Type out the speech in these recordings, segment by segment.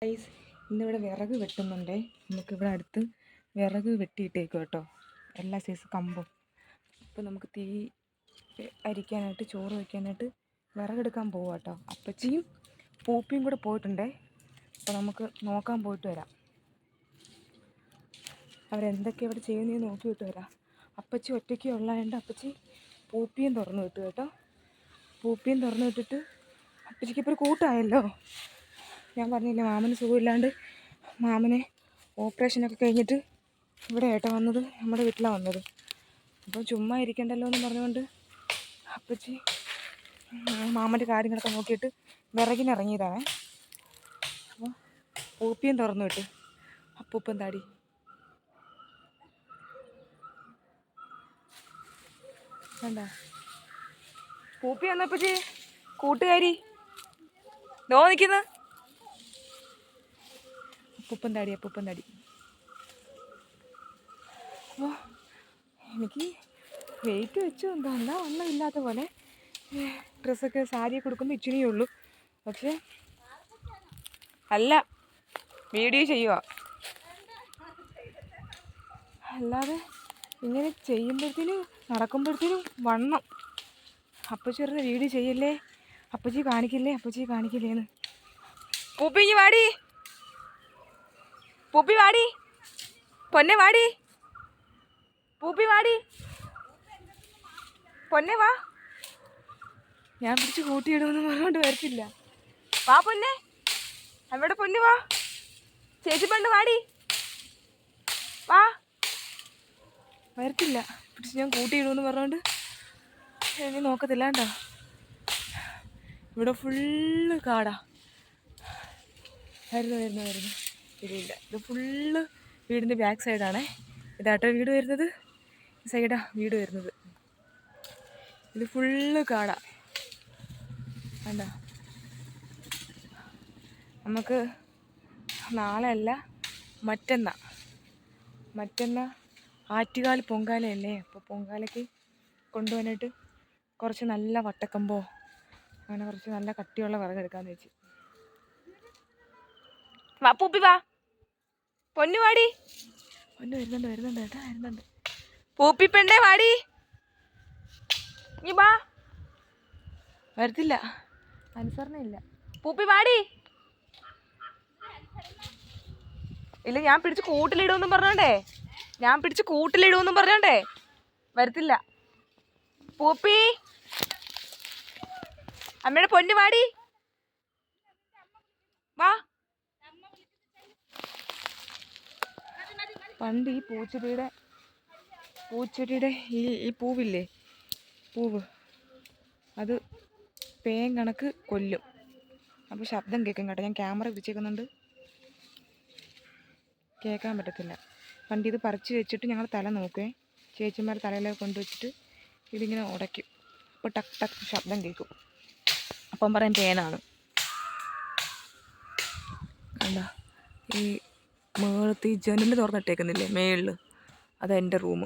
Guys, ഇന്നിവിടെ വിറക് വെട്ടുന്നുണ്ടേ. നമുക്കിവിടെ അടുത്ത് വിറക് വെട്ടിയിട്ടേക്കും കേട്ടോ, എല്ലാ സൈസ് കമ്പും. അപ്പോൾ നമുക്ക് തീ അരിക്കാനായിട്ട്, ചോറ് വയ്ക്കാനായിട്ട് വിറകെടുക്കാൻ പോവാം കേട്ടോ. അപ്പച്ചിയും പൂപ്പിയും കൂടെ പോയിട്ടുണ്ടേ. അപ്പോൾ നമുക്ക് നോക്കാൻ പോയിട്ട് വരാം, അവരെന്തൊക്കെ ഇവിടെ ചെയ്യുന്നതെന്ന് നോക്കിയിട്ട് വരാം. അപ്പച്ചി ഒറ്റയ്ക്ക് ഉള്ളതുകൊണ്ട് അപ്പച്ചി പൂപ്പിയും തുറന്നു വിട്ടു കേട്ടോ. പൂപ്പിയും തുറന്നു വിട്ടിട്ട് അപ്പച്ചിക്ക് ഇപ്പോൾ ഒരു കൂട്ടായല്ലോ. ഞാൻ പറഞ്ഞില്ലേ, മാമന് സുഖമില്ലാണ്ട് മാമനെ ഓപ്പറേഷനൊക്കെ കഴിഞ്ഞിട്ട് ഇവിടെ ഏട്ടാ വന്നത്, നമ്മുടെ വീട്ടിലാണ് വന്നത്. അപ്പോൾ ചുമ്മാ ഇരിക്കണ്ടല്ലോ എന്ന് പറഞ്ഞുകൊണ്ട് അപ്പച്ചി മാമൻ്റെ കാര്യങ്ങളൊക്കെ നോക്കിയിട്ട് വിറകിനിറങ്ങിയതാണ്. അപ്പോൾ പൂപ്പിയും തുറന്നു വിട്ട് അപ്പൂപ്പൻ താടി. വേണ്ട പൂപ്പി വന്നപ്പച്ചി കൂട്ടുകാരി ദോ നിൽക്കുന്ന അപ്പൂപ്പൻ താടി. അപ്പോൾ എനിക്ക് വെയിറ്റ് വെച്ചു എന്താ വണ്ണമില്ലാത്ത പോലെ. ഡ്രസ്സൊക്കെ സാരിയൊക്കെ കൊടുക്കുമ്പോൾ ഇച്ചിരിയേ ഉള്ളൂ. പക്ഷേ അല്ല, വീഡിയോ ചെയ്യുക, അല്ലാതെ ഇങ്ങനെ ചെയ്യുമ്പോഴത്തേനും നടക്കുമ്പോഴത്തേനും വണ്ണം. അപ്പച്ചി പറഞ്ഞ വീഡിയോ ചെയ്യല്ലേ, അപ്പച്ചി കാണിക്കില്ലേന്ന്. പൂപ്പി വാടി, പൂപ്പി വാടി, പൊന്നെ വാടി, പൂപ്പി വാടി, പൊന്നെ വാ. ഞാൻ പിടിച്ച് കൂട്ടിയിടുമെന്ന് പറഞ്ഞുകൊണ്ട് വരത്തില്ല. വാ പൊന്നെ, അവിടെ പൊന്നു വാ. ചേച്ചി പെണ്ണ് വാടി, വാ. വരത്തില്ല, പിടിച്ച് ഞാൻ കൂട്ടിയിടുമെന്ന് പറഞ്ഞുകൊണ്ട് ഇനി നോക്കത്തില്ല കേട്ടോ. ഇവിടെ ഫുള്ള് കാടാ. വരുന്നു ഇല്ല, ഇത് ഫുള്ള് വീടിൻ്റെ ബാക്ക് സൈഡാണേ. ഇതാട്ടോ വീട് വരുന്നത്, സൈഡാ വീട് വരുന്നത്. ഇത് ഫുള്ള് കാടാ. വേണ്ട, നമുക്ക് നാളെ അല്ല മറ്റന്നാ ആറ്റുകാൽ പൊങ്കാലയല്ലേ. അപ്പോൾ പൊങ്കാലയ്ക്ക് കൊണ്ടുപോകാനായിട്ട് കുറച്ച് നല്ല വട്ടക്കമ്പോ അങ്ങനെ കുറച്ച് നല്ല കട്ടിയുള്ള വിറകെടുക്കാമെന്ന് വെച്ച്. വാ പൂപ്പി വാ, പൊന്നു വാടി. പൊന്നു വരുന്നുണ്ട് കേട്ടോ, വരുന്നുണ്ട്. പൂപ്പി പെണ്ണേ വാടി, നീ വാ. വരത്തില്ല, അനുസരണയില്ല. പൂപ്പി വാടി. ഇല്ല, ഞാൻ പിടിച്ച് കൂട്ടിലിടുമെന്നും പറഞ്ഞോണ്ടേ വരത്തില്ല. പൂപ്പി, അമ്മയുടെ പൊന്നു വാടി, വാ. പണ്ട് ഈ പൂച്ചെടിയുടെ ഈ പൂവില്ലേ, പൂവ് അത് പേൻ കണക്ക് കൊല്ലും. അപ്പോൾ ശബ്ദം കേൾക്കും കേട്ടോ. ഞാൻ ക്യാമറ പിടിച്ചേക്കുന്നുണ്ട്, കേൾക്കാൻ പറ്റത്തില്ല. പണ്ട് ഇത് പറിച്ച് വെച്ചിട്ട് ഞങ്ങൾ തല നോക്കുവേ, ചേച്ചിമാർ തലയിലൊക്കെ കൊണ്ടുവച്ചിട്ട് ഇതിങ്ങനെ ഉടയ്ക്കും. അപ്പോൾ ടക്ക് ടക്ക് ശബ്ദം കേൾക്കും. അപ്പം പറയും പേനാണ്. എന്താ ഈ മേളത്ത് ഈ ജനൽ തുറന്നിട്ടേക്കുന്നില്ലേ മേളിൽ, അതെൻ്റെ റൂം.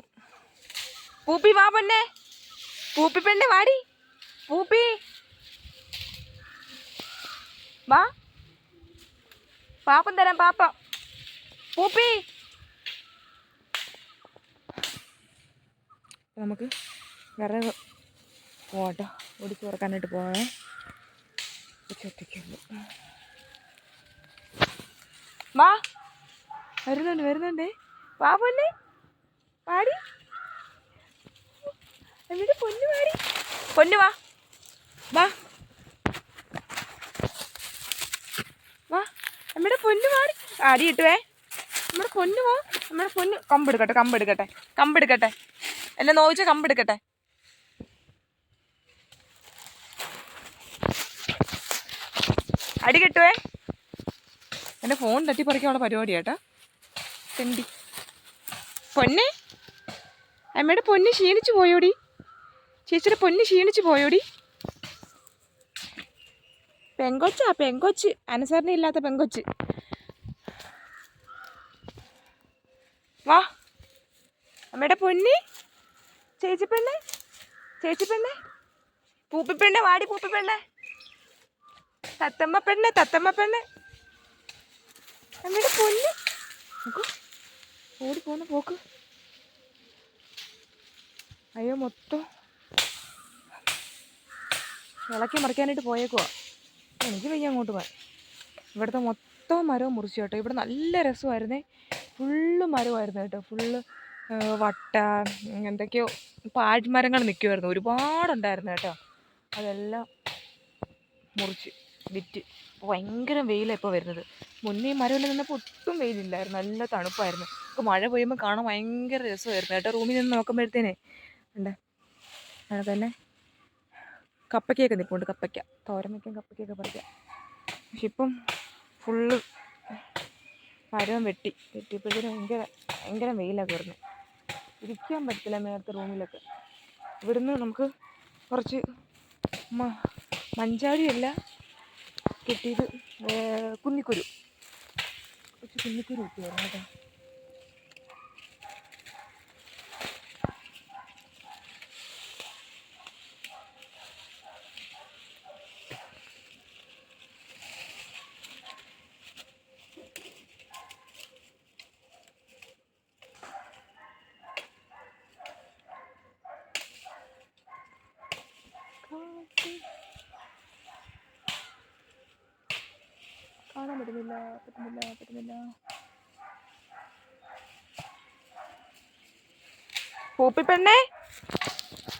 പൂപ്പി വാ പൊന്നെ, പൂപ്പി പെണ്ണെ വാടി, പൂപ്പി വാ. പാപ്പം തരാം, പാപ്പ. പൂപ്പി, നമുക്ക് വിറക് പോട്ടോ ഒടിച്ച് തുറക്കാനായിട്ട് പോവേ. ഒറ്റയ്ക്കുള്ളൂ. വാ, വരുന്നുണ്ടേ. വാ പൊന്നെ വാടി, എന്നിട്ട് പൊന്നു വാടി, പൊന്നു വാ. വാ വാ, നമ്മുടെ പൊന്നു വാടി. അടി കിട്ടുവേ. നമ്മുടെ പൊന്നു വാ, നമ്മുടെ പൊന്നു. കമ്പെടുക്കട്ടെ, എന്നെ നോവിച്ച കമ്പെടുക്കട്ടെ. അടി കിട്ടുവേ. എൻ്റെ ഫോൺ തട്ടിപ്പറിക്കാനുള്ള പരിപാടിയാട്ടാ. തെണ്ടി പൊന്നെ, അമ്മയുടെ പൊന്ന് ക്ഷീണിച്ചു പോയോടി, ചേച്ചിയുടെ പൊന്ന് ക്ഷീണിച്ചു പോയോടി. പെങ്കൊച്ച് അനുസരണ ഇല്ലാത്ത പെങ്കൊച്ച്. വാ അമ്മയുടെ പൊന്നി, ചേച്ചി പെണ്ണെ, പൂപ്പി പെണ്ണെ വാടി, പൂപ്പി പെണ്ണെ, തത്തമ്മ പെണ്ണെ. അമ്മയുടെ പൊന്ന് നോക്കൂ, ഓടിപ്പോന്ന പോക്ക്. അയ്യോ, മൊത്തം ഇളക്കി മറിക്കാനായിട്ട് പോയേക്കുവാ. എനിക്ക് വയ്യ അങ്ങോട്ട് പോകാൻ. ഇവിടുത്തെ മൊത്തം മരവും മുറിച്ചു കേട്ടോ. ഇവിടെ നല്ല രസമായിരുന്നേ, ഫുള്ള് മരമായിരുന്നു കേട്ടോ. ഫുള്ള് വട്ട എന്തൊക്കെയോ പാഴ്മരങ്ങൾ നിൽക്കുമായിരുന്നു, ഒരുപാടുണ്ടായിരുന്നു കേട്ടോ. അതെല്ലാം മുറിച്ച് വിറ്റ്. ഭയങ്കര വെയിലാണ് ഇപ്പോൾ വരുന്നത്. മുന്നേ ഈ മരമിൽ നിന്നപ്പോൾ ഒട്ടും വെയിലില്ലായിരുന്നു, നല്ല തണുപ്പായിരുന്നു. ഇപ്പോൾ മഴ പെയ്യുമ്പോൾ കാണാൻ ഭയങ്കര രസമായിരുന്നു കേട്ടോ. റൂമിൽ നിന്ന് നോക്കുമ്പോഴത്തേനെ ഉണ്ട്. അത് തന്നെ കപ്പയ്ക്കൊക്കെ നിൽപ്പുണ്ട്, കപ്പയ്ക്ക തോരൻ വയ്ക്കാൻ കപ്പയ്ക്കൊക്കെ പറിക്കാം. പക്ഷെ ഇപ്പം ഫുള്ള് മരവും വെട്ടിയപ്പോഴത്തേനും ഭയങ്കര വെയിലാണ് കയറുന്നത്. ഇരിക്കാൻ പറ്റില്ല നേരത്തെ റൂമിലൊക്കെ. ഇവിടുന്ന് നമുക്ക് കുറച്ച് മഞ്ചാടിയല്ല കിട്ടിയത്, കുന്നിക്കുരു, കുറച്ച് കുന്നിക്കുരു കിട്ടിയായിരുന്നു കേട്ടോ. കാണാൻ പറ്റുന്നില്ല. പൂപ്പിപ്പെണ്ണേ,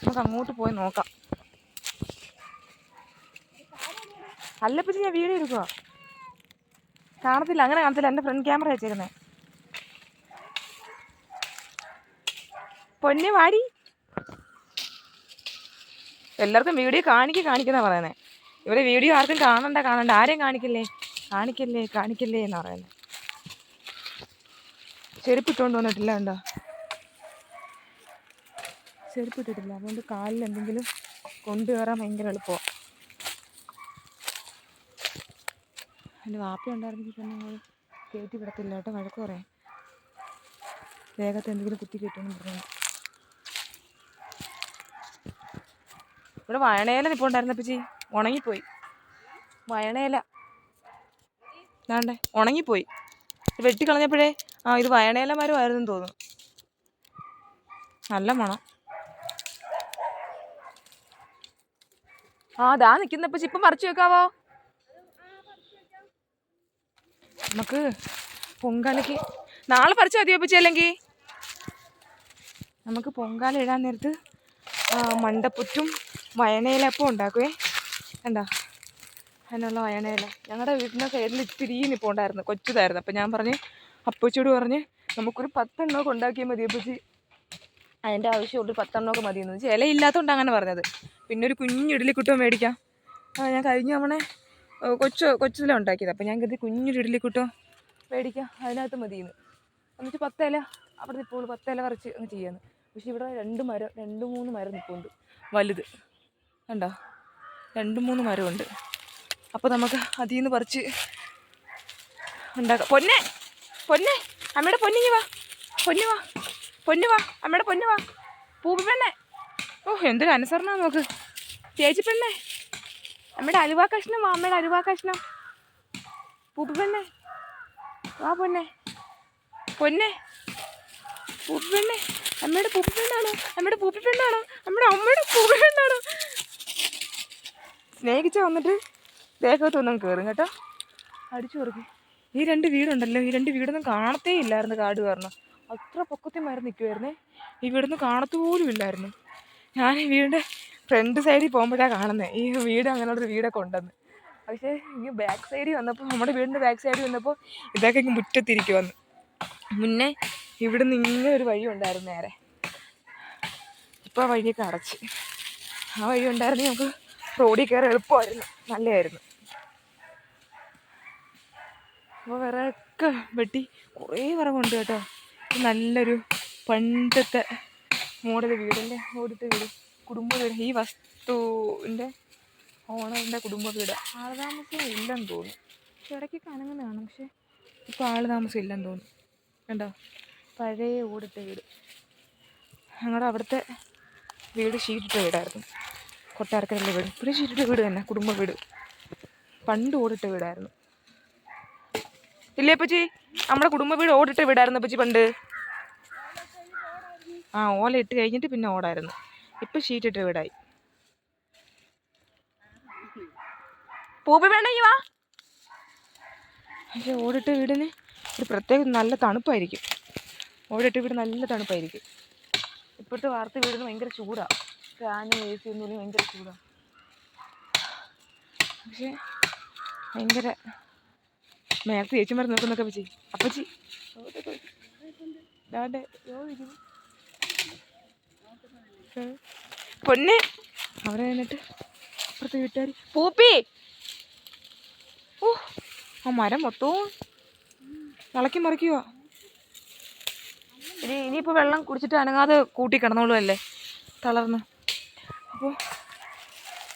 നമുക്ക് അങ്ങോട്ട് പോയി നോക്കാം. അല്ലപ്പച്ചി, ഞാൻ വീഡിയോ എടുക്കുക. കാണത്തില്ല, അങ്ങനെ കാണത്തില്ല. എൻ്റെ ഫ്രണ്ട് ക്യാമറ വെച്ചേക്കുന്നേ. പൊന്നെ വാടി. എല്ലാവർക്കും വീഡിയോ കാണിക്കുന്ന പറയുന്നത്. ഇവിടെ വീഡിയോ ആർക്കും കാണണ്ട, ആരെയും കാണിക്കല്ലേ എന്ന് പറയുന്നത്. ചെരുപ്പിട്ടുകൊണ്ട് വന്നിട്ടില്ല, ഉണ്ടോ? ചെരുപ്പിട്ടിട്ടില്ല, അതുകൊണ്ട് കാലിൽ എന്തെങ്കിലും കൊണ്ടുകയറാൻ ഭയങ്കര എളുപ്പമാണ്. എൻ്റെ വാപ്പ ഉണ്ടായിരുന്നെങ്കിൽ തന്നെ ഞങ്ങൾ കയറ്റി വിടത്തില്ല കേട്ടോ, വഴക്ക് പറയാം. ദേഹത്ത് എന്തെങ്കിലും കുത്തി കയറ്റുമെന്ന് പറഞ്ഞു. ഇവിടെ വയണയില ഇപ്പോൾ ഉണ്ടായിരുന്നപ്പച്ചി ഉണങ്ങിപ്പോയി. വയണയില ദാണ്ടേ ഉണങ്ങിപ്പോയി. വെട്ടിക്കളഞ്ഞപ്പോഴേ ഇത് വയണയില മരമായിരുന്നെന്ന് തോന്നുന്നു. നല്ല മണം. ദാ നിൽക്കുന്നപ്പച്ചി, ഇപ്പം പറിച്ചു വെക്കാവോ? നമുക്ക് പൊങ്കാലയ്ക്ക് നാളെ പറിച്ചു മതിയോ പച്ചി? അല്ലെങ്കിൽ നമുക്ക് പൊങ്കാല ഇടാൻ നേരത്ത് മണ്ടപ്പുറ്റും വയണയിലപ്പം ഉണ്ടാക്കുവേ. എന്താ അതിനുള്ള വയണയില ഞങ്ങളുടെ വീടിൻ്റെ സൈഡിൽ ഇത്തിരി നിപ്പോൾ ഉണ്ടായിരുന്നു, കൊച്ചതായിരുന്നു. അപ്പം ഞാൻ പറഞ്ഞ്, അപ്പച്ചോട് പറഞ്ഞ് നമുക്കൊരു 10 എണ്ണമൊക്കെ ഉണ്ടാക്കിയാൽ മതി അപ്പച്ചി, അതിൻ്റെ ആവശ്യമുള്ളൂ, 10 എണ്ണമൊക്കെ മതിയെന്ന് വെച്ചാൽ ഇലയില്ലാത്തതുകൊണ്ട് അങ്ങനെ പറഞ്ഞത്. പിന്നെ ഒരു കുഞ്ഞ് ഇഡ്ഡലിക്കുട്ടം മേടിക്കാം. ഞാൻ കഴിഞ്ഞ തവണ കൊച്ചിലാണ് ഉണ്ടാക്കിയത്. അപ്പം ഞാൻ കരുതി കുഞ്ഞൊരു ഇഡ്ഡലിക്കുട്ടം മേടിക്കാം, അതിനകത്ത് മതിയെന്ന്. എന്നിട്ട് 10 ഇല അവിടെ നിൽപ്പുള്ളൂ, 10 ഇല പറിച്ച് അങ്ങ് ചെയ്യാമെന്ന്. പക്ഷെ ഇവിടെ 2-3 മരം നിൽപ്പുണ്ട്, വലുത് കണ്ടോ, 2-3 മരമുണ്ട്. അപ്പോൾ നമുക്ക് അതിൽ നിന്ന് പറിച്ച് ഉണ്ടാക്കാം. പൊന്നെ അമ്മയുടെ പൊന്നിങ്ങി വാ, അമ്മയുടെ പൊന്നു വാ. പൂപ്പി പെണ്ണെ, എന്തൊരു അനുസരണ നോക്ക്. ചേച്ചി പെണ്ണെ, അമ്മയുടെ അലുവാ കഷ്ണം വാ, അമ്മയുടെ അലുവാ കഷ്ണം. പൂപ്പി പെണ്ണെ വാ, പൊന്നെ പൂപ്പി പെണ്ണെ, അമ്മയുടെ പൂപ്പി പെണ്ണാണോ? അമ്മയുടെ പൂപ്പി പെണ്ണാണോ? സ്നേഹിച്ച വന്നിട്ട് ദേഹത്തൊന്നും കയറും കേട്ടോ, അടിച്ചു കൊടുക്കും. ഈ 2 വീടുണ്ടല്ലോ, ഈ 2 വീടൊന്നും കാണത്തേ ഇല്ലായിരുന്നു കാട് കാരണം. അത്ര പൊക്കത്തിൽ മരം നിൽക്കുമായിരുന്നേ. ഈ വീടൊന്നും കാണത്തുപോലും ഇല്ലായിരുന്നു. ഞാൻ ഈ വീടിൻ്റെ ഫ്രണ്ട് സൈഡിൽ പോകുമ്പോഴാണ് കാണുന്നത് ഈ വീട്, അങ്ങനെയുള്ളൊരു വീടൊക്കെ ഉണ്ടെന്ന്. പക്ഷേ ഈ ബാക്ക് സൈഡിൽ വന്നപ്പോൾ, നമ്മുടെ വീടിൻ്റെ ബാക്ക് സൈഡിൽ വന്നപ്പോൾ ഇതൊക്കെ ഇങ്ങ് മുറ്റത്തിരിക്കുമെന്ന്. മുന്നേ ഇവിടുന്ന് ഇങ്ങനെ ഒരു വഴി ഉണ്ടായിരുന്നു നേരെ, ഇപ്പോൾ വഴിയൊക്കെ അടച്ച്. ആ വഴി ഉണ്ടായിരുന്നെങ്കിൽ നമുക്ക് റോഡിൽ കയറി എളുപ്പമായിരുന്നു, നല്ലതായിരുന്നു. അപ്പോൾ വിറകൊക്കെ വെട്ടി കുറേ വിറകുണ്ട് കേട്ടോ. നല്ലൊരു പണ്ടത്തെ മോഡൽ വീടിൻ്റെ ഓടിട്ട വീട്, കുടുംബ വീട്. ഈ വസ്തുവിൻ്റെ ഓണറിൻ്റെ കുടുംബ വീട്. ആൾതാമസം ഇല്ലെന്ന് തോന്നുന്നു, പക്ഷെ ഇടയ്ക്കൊക്കെ അനങ്ങനെ കാണും. പക്ഷേ ഇപ്പോൾ ആൾതാമസം ഇല്ലെന്ന് തോന്നുന്നു. കണ്ടോ, പഴയ ഓടിട്ട വീട്. ഞങ്ങളുടെ അവിടുത്തെ വീട് ഷീറ്റിട്ട വീടായിരുന്നു, കൊട്ടാരക്കരയിലെ വീട്. ഇവിടെ ഷീറ്റിട്ട വീട് തന്നെ, കുടുംബ വീട്. പണ്ട് ഓടിട്ട വീടായിരുന്നു. ഇല്ലേ അപ്പച്ചി? നമ്മുടെ കുടുംബ വീട് ഓടിട്ട് വീടായിരുന്നു അപ്പച്ചി പണ്ട്. ആ, ഓല ഇട്ട് കഴിഞ്ഞിട്ട് പിന്നെ ഓടായിരുന്നു. ഇപ്പം ഷീറ്റിട്ട് വീടായി. പൂപ്പി വേണ്ടെങ്കി വാ. പക്ഷേ ഓടിട്ട് വീടിന് ഒരു പ്രത്യേക നല്ല തണുപ്പായിരിക്കും. ഓടിട്ട് വീട് നല്ല തണുപ്പായിരിക്കും. ഇപ്പോഴത്തെ വാർത്ത വീടിന് ഭയങ്കര ചൂടാണ്. ഫാനും AC ഒന്നും ഭയങ്കര ചൂടാണ്. പക്ഷേ ഭയങ്കര നേരത്തെ ചേച്ചിമാർ നോക്കുന്നൊക്കെ അപ്പച്ചി. അപ്പച്ചി പൊന്നെ അവിടെ നിന്നിട്ട് അപ്പുറത്തെ വീട്ടുകാർ പൂപ്പി. ഓ, ആ മരം മൊത്തവും ഇളക്കി മറിക്കുക. ഇനിയിപ്പോൾ വെള്ളം കുടിച്ചിട്ട് അനങ്ങാതെ കൂട്ടി കിടന്നോളൂ അല്ലേ, തളർന്ന്. അപ്പോൾ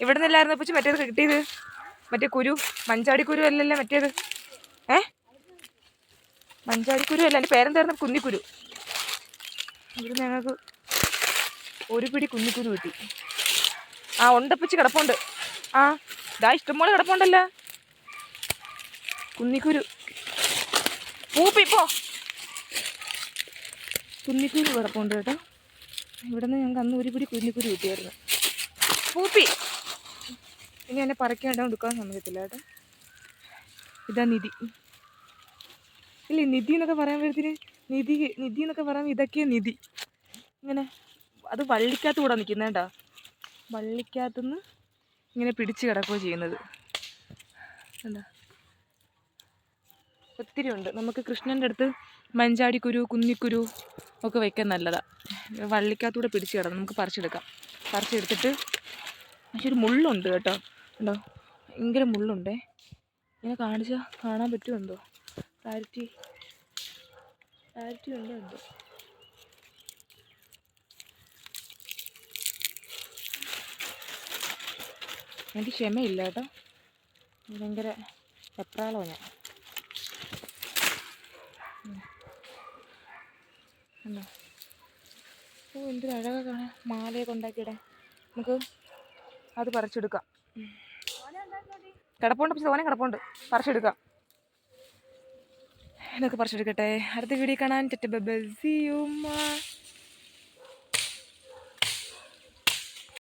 ഇവിടെ നിന്നില്ലായിരുന്നു അപ്പച്ചി മറ്റേത് കിട്ടിയത്? മറ്റേ കുരു, മഞ്ചാടിക്കുരു അല്ലല്ലേ മറ്റേത്? മഞ്ചാടിക്കുരു അല്ല, എൻ്റെ പേരെന്തായിരുന്നു? കുന്നിക്കുരു. ഇവിടെ ഞങ്ങൾക്ക് ഒരു പിടി കുന്നിക്കുരു കിട്ടി. ആ, ഉണ്ടപ്പച്ചി കിടപ്പുണ്ട്. ആ, ഇതാ ഇഷ്ടംപോലെ കിടപ്പുണ്ടല്ലോ കുന്നിക്കുരു. പൂപ്പി പോ. കുന്നിക്കുരു കിടപ്പുണ്ട് കേട്ടോ. ഇവിടെ നിന്ന് ഞങ്ങൾക്ക് അന്ന് ഒരു പിടി കുന്നിക്കുരു കിട്ടിയായിരുന്നു. പൂപ്പി ഇനി എന്നെ പറിക്കാണ്ട് എടുക്കാൻ സമ്മതിക്കില്ല കേട്ടോ. ഇതാ നിധി. ഇല്ലേ, നിധി എന്നൊക്കെ പറയുമ്പോഴത്തേന് നിധി എന്നൊക്കെ പറയുമ്പോൾ ഇതൊക്കെയാ നിധി. ഇങ്ങനെ അത് വള്ളിക്കകത്ത് കൂടെ നിൽക്കുന്നേണ്ടാ. വള്ളിക്കകത്തുനിന്ന് ഇങ്ങനെ പിടിച്ച് കിടക്കുകയോ ചെയ്യുന്നത്. എന്താ, ഒത്തിരി ഉണ്ട്. നമുക്ക് കൃഷ്ണൻ്റെ അടുത്ത് മഞ്ചാടിക്കുരു, കുന്നിക്കുരു ഒക്കെ വയ്ക്കാൻ നല്ലതാണ്. വള്ളിക്കകത്തൂടെ പിടിച്ച് കിടന്ന് നമുക്ക് പറിച്ചെടുക്കാം. പറിച്ചെടുത്തിട്ട് പക്ഷെ ഒരു മുള്ളുണ്ട് കേട്ടോ. ഉണ്ടോ, ഭയങ്കര മുള്ളുണ്ടേ. ഇങ്ങനെ കാണിച്ചാൽ കാണാൻ പറ്റുമോ എന്തോ? ക്ലാരിറ്റി ഉണ്ടോ എന്തോ? എനിക്ക് ക്ഷമയില്ല കേട്ടോ. ഭയങ്കര എപ്രാളോ ഞാൻ. ഉണ്ടോ? ഓ, എന്തൊരു അഴകാ കാണാൻ. മാലയൊക്കെ ഉണ്ടാക്കിയിടാൻ. നമുക്ക് അത് പറിച്ചെടുക്കാം. കിടപ്പുണ്ട്, പക്ഷെ തോനെ കിടപ്പുണ്ട്. പറിച്ചെടുക്കാം. എന്നൊക്കെ പറിച്ചെടുക്കട്ടെ. അടുത്ത വീഡിയോ കാണാൻ.